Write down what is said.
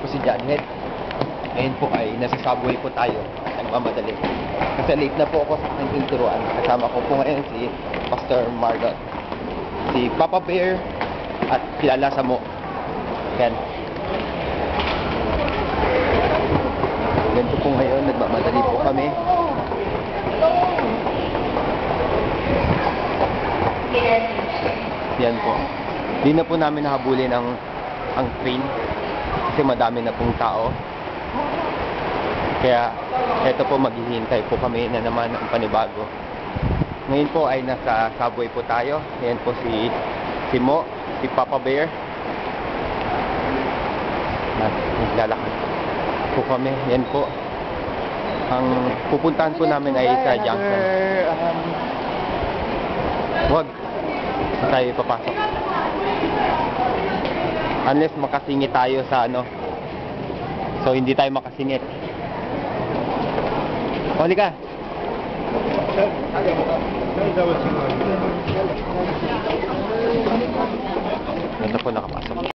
po si Janet. Ngayon po ay nasa subway po tayo. Nagmamadali. Kasi late na po ako sa aking turuan. Kasama ko po ngayon si Pastor Margot, si Papa Bear, at kilala sa mo. Yan. Ganito po ngayon, nagmamadali po kami. Yan po. Di na po namin nahabulin ang train kasi madami na pong tao. Kaya eto po, maghihintay po kami na naman ang panibago. Ngayon po ay nasa subway po tayo. Yan po si Mo, si Papa Bear. Naglalakad po kami. Yan po. Ang pupuntahan po namin ay sa Junction. Wag tayo papasok. Unless makasingit tayo sa ano. So hindi tayo makasingit. Huli ka.